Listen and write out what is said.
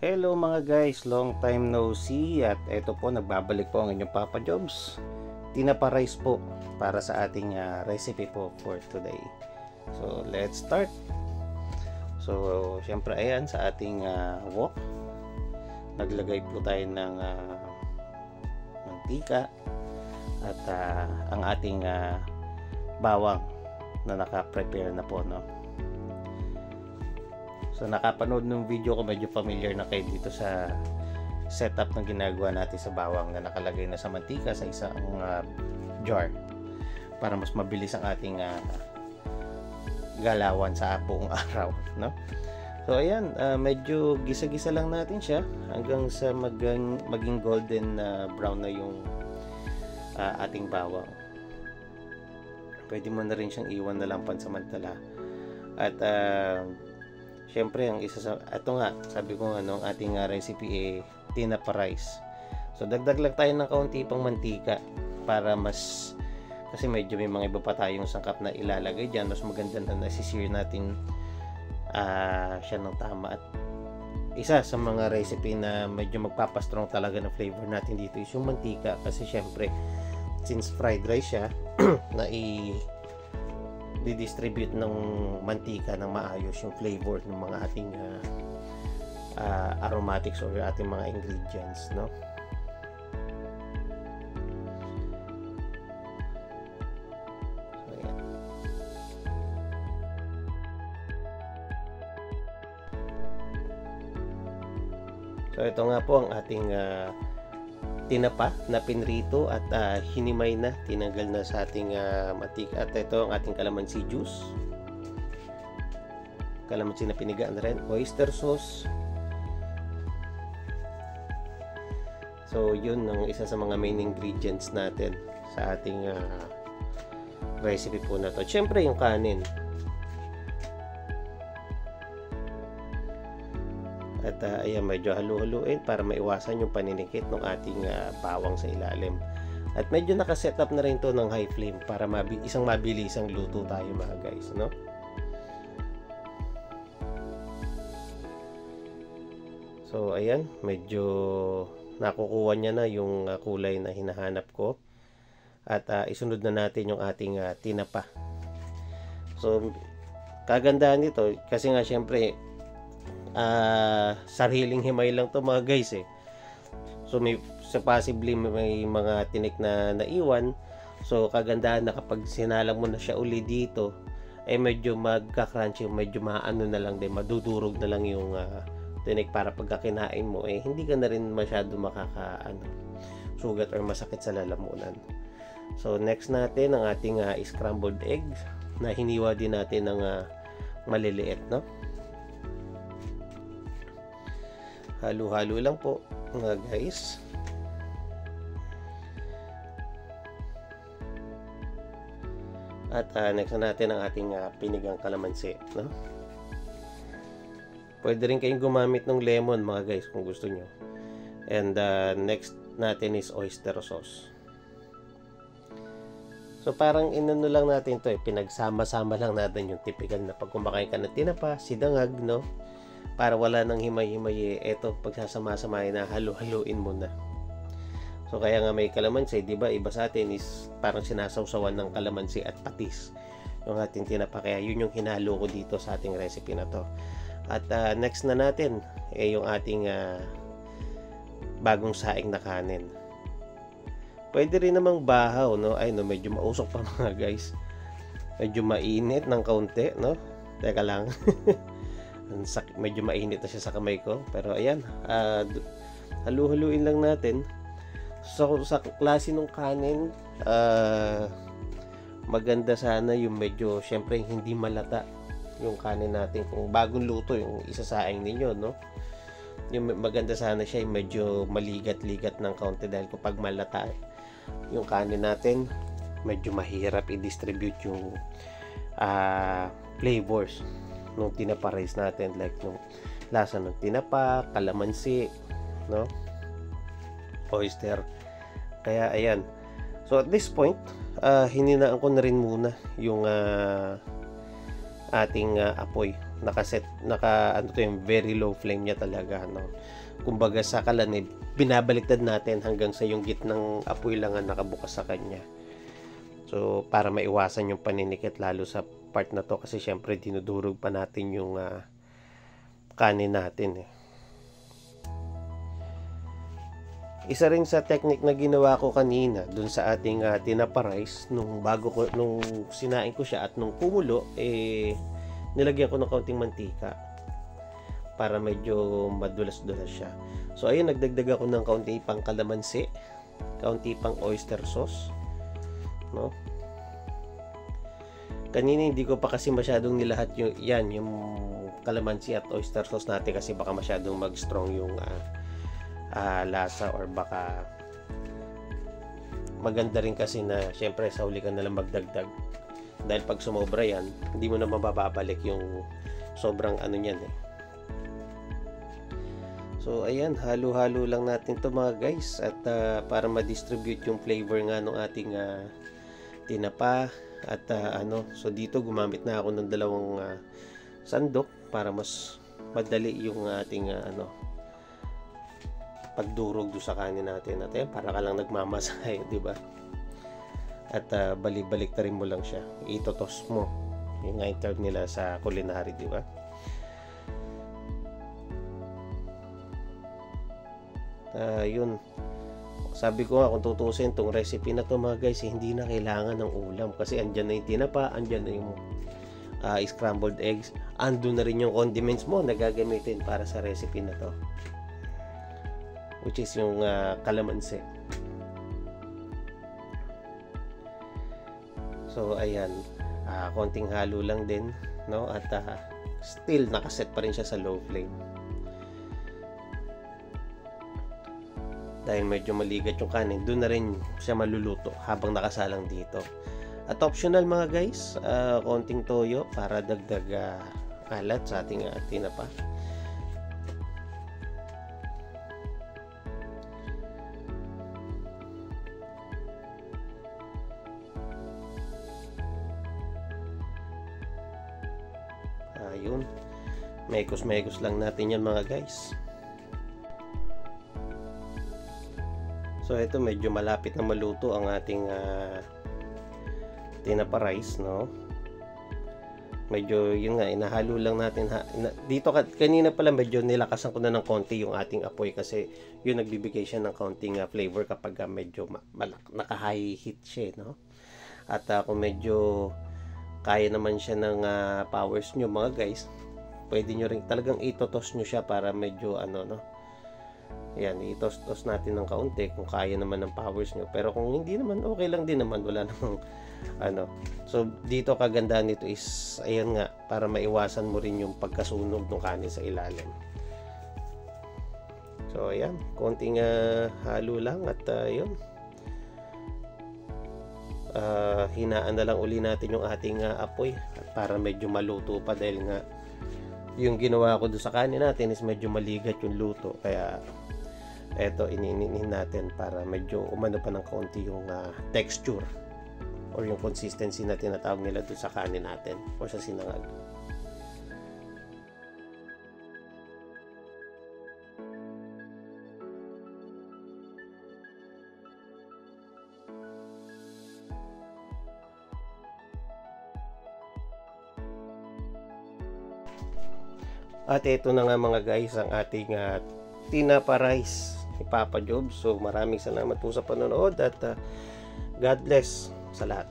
Hello mga guys, long time no see at eto po nagbabalik po ang inyong Papa Jobs. Tinapa rice po para sa ating recipe po for today. So let's start. So syempre ayan sa ating wok. Naglagay po tayo ng mantika at ang ating bawang na naka-prepare na po, no. So nakapanood ng video ko, medyo familiar na kayo dito sa setup ng ginagawa natin sa bawang na nakalagay na sa mantika sa isang jar para mas mabilis ang ating galawan sa buong araw, no? So ayan, medyo gisa-gisa lang natin siya hanggang sa maging golden brown na yung ating bawang. Pwede mo na rin siyang iwan na lang pansamantala. At syempre ang isa sa ito nga, sabi ko ang ating recipe tinapa rice. So dagdag lang tayo ng kaunti pang mantika para mas, kasi medyo may mga iba pa tayong sangkap na ilalagay diyan, mas maganda na nasisir natin siya ng tama. At isa sa mga recipe na medyo magpapastrong talaga ng flavor natin dito is yung mantika, kasi syempre since fried rice siya na di-distribute ng mantika ng maayos yung flavor ng mga ating aromatics or ating mga ingredients, no? So, ayan. So ito nga po ang ating tinapa na pinrito at hinimay na, tinanggal na sa ating mantika. At ito ang ating calamansi juice, calamansi na pinigaan na rin, oyster sauce. So yun ang isa sa mga main ingredients natin sa ating recipe po na to. Siyempre yung kanin. At ayan, medyo halu-haluin para maiwasan yung paninikit ng ating bawang sa ilalim. At medyo nakaset up na rin to ng high flame para isang mabilisang luto tayo mga guys, no? So ayan, medyo nakukuha niya na yung kulay na hinahanap ko. At isunod na natin yung ating tinapa. So kagandahan nito kasi nga syempre sariling himay lang to mga guys So possibly may mga tinik na naiwan. So kagandahan na kapag sinalang mo na siya uli dito, medyo magka-crunchy, medyo maano na lang din, madudurog na lang yung tinik para pagka kinain mo hindi ka na rin masyado sugat or masakit sa lalamunan. So next natin ang ating scrambled eggs na hiniwa din natin ng maliliit, no? Halo-halo lang po mga guys. At next na natin ang ating pinigang kalamansi, no? Pwede rin kayong gumamit ng lemon mga guys kung gusto nyo. And next natin is oyster sauce. So parang inano lang natin to pinagsama-sama lang natin yung typical na pag kumakain ka ng tinapa, sinangag, no? Para wala nang himay-himay eto pagsasama-samahin na halu-haluin mo na. So kaya nga may kalamansi, di ba? Iba sa atin is parang sinasawsawan ng kalamansi at patis yung ating tinapa. Kaya yun yung hinalo ko dito sa ating recipe na to. At next na natin yung ating bagong saing na kanin. Pwede rin namang bahaw, no? Ay no, medyo mausok pa mga guys. Medyo mainit ng kaunti, no? Teka lang. Medyo mainit na siya sa kamay ko, pero ayan, halu-haluin lang natin. So sa klase ng kanin, maganda sana yung medyo, syempre hindi malata yung kanin natin. Kung bagong luto yung isasaing ninyo, no, yung maganda sana siya yung medyo maligat-ligat ng kaunti, dahil kapag malata yung kanin natin, medyo mahirap i-distribute yung flavors nung tinapa rice natin, like yung lasa ng tinapa, kalamansi, no, oyster. Kaya ayan, so at this point hininaan ko na rin muna yung ating apoy ano to yung very low flame niya talaga, no. Kumbaga sa kalan binabaliktad natin hanggang sa yung gitnang apoy lang ang nakabukas sa kanya. So para maiwasan yung paninikit lalo sa part na to, kasi syempre dinudurog pa natin yung kanin natin. Isa rin sa technique na ginawa ko kanina dun sa ating tinapa rice, nung sinain ko siya at nung kumulo, nilagyan ko ng kaunting mantika para medyo madulas-dulas siya. So ayun, nagdagdag ako ng kaunti pang kalamansi, kaunti pang oyster sauce, no. Kanina hindi ko pa kasi masyadong nilahat yung kalamansi at oyster sauce natin, kasi baka masyadong mag-strong yung lasa, or baka maganda rin kasi na syempre sa huli ka na lang magdagdag, dahil pag sumobra yan hindi mo na mababalik yung sobrang ano niyan So ayan, halo-halo lang natin to mga guys, at para ma-distribute yung flavor nga ng ating tinapa at so dito gumamit na ako ng dalawang sandok para mas madali yung ating pagdurog do sa kanin natin. At para ka lang nagmamasay, di ba? At balik-balik rin mo lang siya, itotos mo, yung nga term nila sa culinary, di ba? Yun, sabi ko nga, kung tutusin tong recipe na to mga guys, hindi na kailangan ng ulam, kasi andyan na yung tinapa, andyan na yung scrambled eggs, andun na rin yung condiments mo na gagamitin para sa recipe na to, which is yung kalamansi. So ayan, konting halo lang din, no, at still nakaset pa rin siya sa low flame dahil medyo maligat yung kanin. Doon na rin siya maluluto habang nakasalang dito. At optional mga guys, konting toyo para dagdag alat sa ating tinapa. Ayun, mekos lang natin yan mga guys. So ito, medyo malapit na maluto ang ating tinapa rice, no. Medyo yun nga, inahalo lang natin dito. Kanina pala medyo nilakasan ko na ng konti yung ating apoy, kasi yun nagbibigay siya ng kaunting flavor kapag medyo naka-high heat siya, no. At kung medyo kaya naman siya ng powers nyo mga guys, pwede nyo rin talagang itotos nyo siya para medyo no. Yan, itos-tos natin ng kaunti kung kaya naman ng powers nyo. Pero kung hindi naman, okay lang din naman, wala namang So dito kagandahan nito is, ayan nga, para maiwasan mo rin yung pagkasunog ng kanin sa ilalim. So ayan, konting halo lang, at yun, hinaan na lang uli natin yung ating apoy, at para medyo maluto pa, dahil nga yung ginawa ko doon sa kanin natin is medyo maligat yung luto, kaya eto ininihin natin para medyo umano pa ng kaunti yung texture or yung consistency na tinatawag nila doon sa kanin natin o sa sinangag. At ito na nga mga guys, ang ating tinapa rice ni Papa Job. So maraming salamat po sa panonood, at God bless sa lahat.